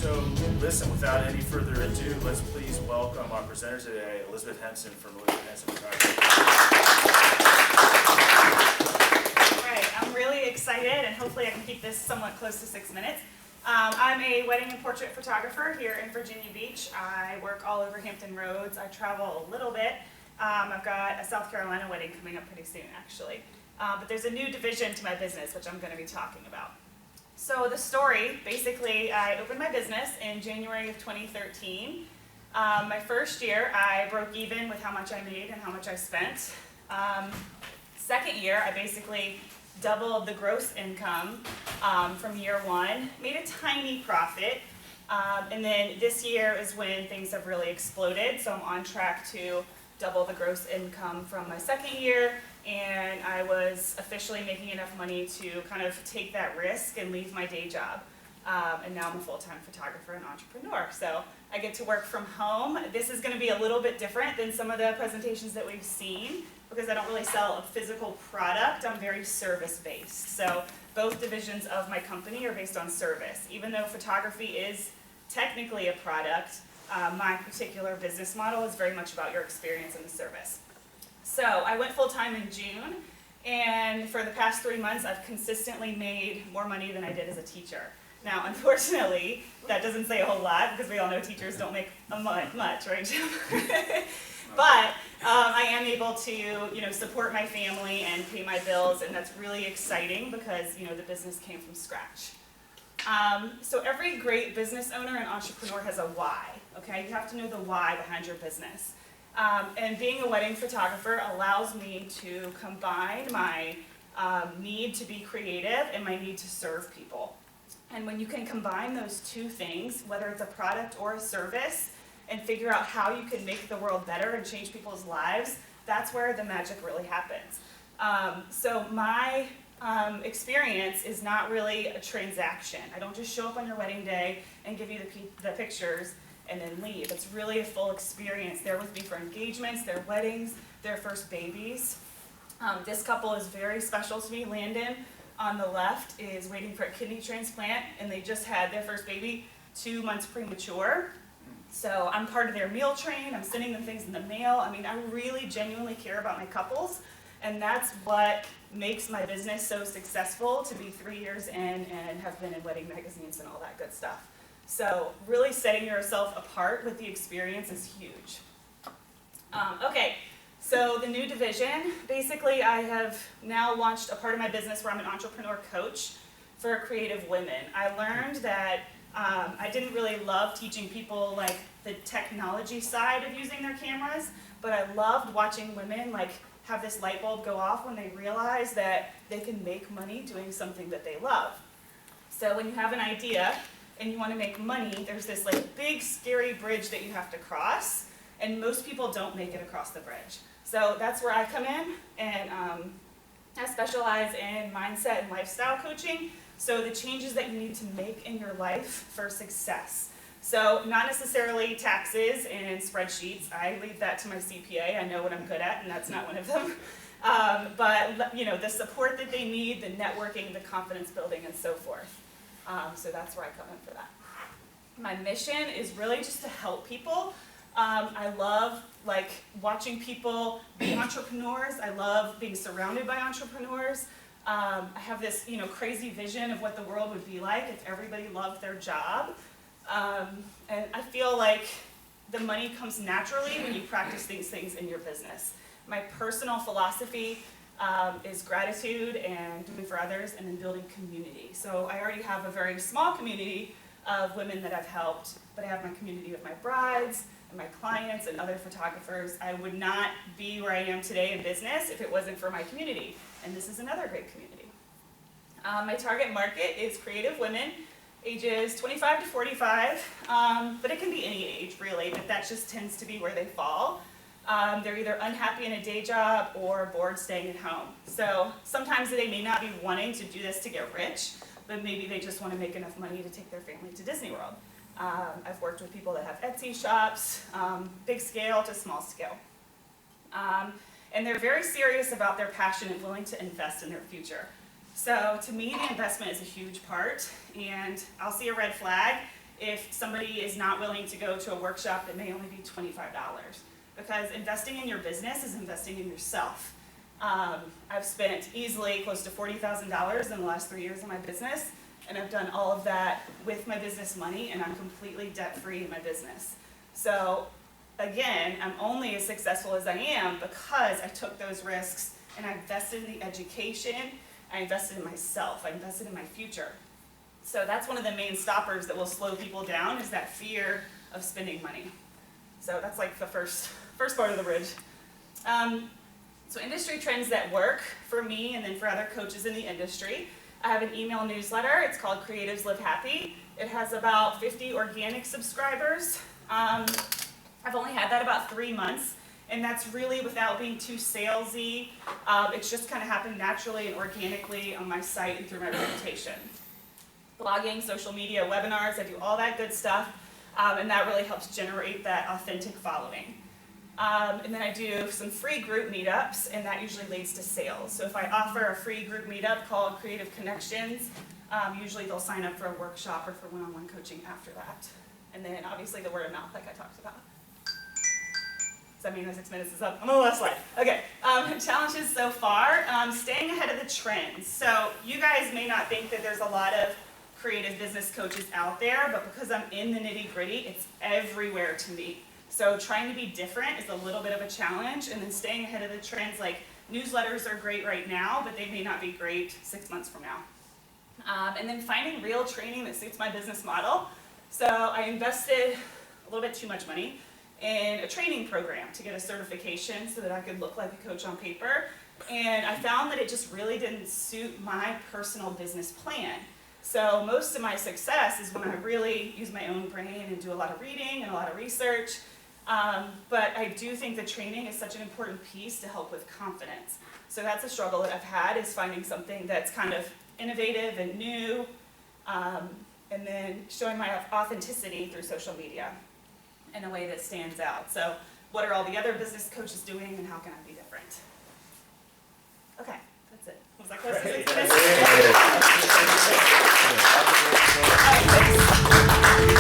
So listen, without any further ado, let's please welcome our presenter today, Elizabeth Henson from Elizabeth Henson Photography. All right, I'm really excited, and hopefully I can keep this somewhat close to 6 minutes. I'm a wedding and portrait photographer here in Virginia Beach. I work all over Hampton Roads. I travel a little bit. I've got a South Carolina wedding coming up pretty soon, actually. But there's a new division to my business, which I'm going to be talking about. So the story, basically, I opened my business in January of 2013. My first year, I broke even with how much I made and how much I spent. Second year, I basically doubled the gross income from year one, made a tiny profit, and then this year is when things have really exploded, so I'm on track to double the gross income from my second year, and I was officially making enough money to kind of take that risk and leave my day job. And now I'm a full-time photographer and entrepreneur. So I get to work from home. This is going to be a little bit different than some of the presentations that we've seen because I don't really sell a physical product. I'm very service-based. So both divisions of my company are based on service. Even though photography is technically a product, my particular business model is very much about your experience in the service. So I went full-time in June, and for the past 3 months, I've consistently made more money than I did as a teacher. Now, unfortunately, that doesn't say a whole lot because we all know teachers don't make much, right, Jim? But I am able to, support my family and pay my bills, and that's really exciting because, the business came from scratch. So every great business owner and entrepreneur has a why, okay? You have to know the why behind your business. And being a wedding photographer allows me to combine my need to be creative and my need to serve people. And when you can combine those two things, whether it's a product or a service, and figure out how you can make the world better and change people's lives, that's where the magic really happens. So my experience is not really a transaction. I don't just show up on your wedding day and give you the pictures and then leave. It's really a full experience. They're with me for engagements, their weddings, their first babies. This couple is very special to me. Landon on the left is waiting for a kidney transplant, and they just had their first baby 2 months premature. So I'm part of their meal train. I'm sending them things in the mail. I mean, I really genuinely care about my couples, and that's what makes my business so successful to be 3 years in and have been in wedding magazines and all that good stuff. So really setting yourself apart with the experience is huge. Okay, so the new division, basically I have now launched a part of my business where I'm an entrepreneur coach for creative women. I learned that I didn't really love teaching people like the technology side of using their cameras, but I loved watching women have this light bulb go off when they realize that they can make money doing something that they love. So when you have an idea and you want to make money, there's this big scary bridge that you have to cross, and most people don't make it across the bridge. So that's where I come in, and I specialize in mindset and lifestyle coaching. So the changes that you need to make in your life for success. So not necessarily taxes and spreadsheets. I leave that to my CPA. I know what I'm good at, and that's not one of them. But the support that they need, the networking, the confidence building, and so forth. So that's where I come in for that. My mission is really just to help people. I love watching people be entrepreneurs. I love being surrounded by entrepreneurs. I have this crazy vision of what the world would be like if everybody loved their job. And I feel like the money comes naturally when you practice these things in your business. My personal philosophy is gratitude and doing for others, and then building community. So I already have a very small community of women that I've helped, but I have my community of my brides and my clients and other photographers. I would not be where I am today in business if it wasn't for my community, and this is another great community. My target market is creative women, ages 25 to 45, but it can be any age really, but that just tends to be where they fall. They're either unhappy in a day job or bored staying at home. So sometimes they may not be wanting to do this to get rich, but maybe they just want to make enough money to take their family to Disney World. I've worked with people that have Etsy shops, big scale to small scale. And they're very serious about their passion and willing to invest in their future. So to me, the investment is a huge part, and I'll see a red flag if somebody is not willing to go to a workshop that may only be $25. Because investing in your business is investing in yourself. I've spent easily close to $40,000 in the last 3 years in my business, and I've done all of that with my business money, and I'm completely debt-free in my business. So again, I'm only as successful as I am because I took those risks and I invested in the education, I invested in myself, I invested in my future. So that's one of the main stoppers that will slow people down, is that fear of spending money. So that's like the first part of the bridge. So industry trends that work for me and then for other coaches in the industry. I have an email newsletter. It's called Creatives Live Happy. It has about 50 organic subscribers. I've only had that about 3 months, and that's really without being too salesy. It's just kind of happened naturally and organically on my site and through my reputation. Blogging, social media, webinars, I do all that good stuff, and that really helps generate that authentic following. And then I do some free group meetups, and that usually leads to sales. So if I offer a free group meetup called Creative Connections, usually they'll sign up for a workshop or for one-on-one coaching after that. And then obviously the word of mouth, like I talked about. Does that mean my 6 minutes is up? I'm on the last slide. Okay, challenges so far, staying ahead of the trends. So you guys may not think that there's a lot of creative business coaches out there, but because I'm in the nitty-gritty, it's everywhere to me. So trying to be different is a little bit of a challenge, and then staying ahead of the trends, like newsletters are great right now, but they may not be great 6 months from now. And then finding real training that suits my business model. So I invested a little bit too much money in a training program to get a certification so that I could look like a coach on paper. And I found that it just really didn't suit my personal business plan. So most of my success is when I really use my own brain and do a lot of reading and a lot of research. But I do think the training is such an important piece to help with confidence. So that's a struggle that I've had, is finding something that's kind of innovative and new, and then showing my authenticity through social media in a way that stands out. So what are all the other business coaches doing, and how can I be different? Okay, that's it. Was that close to 6 minutes?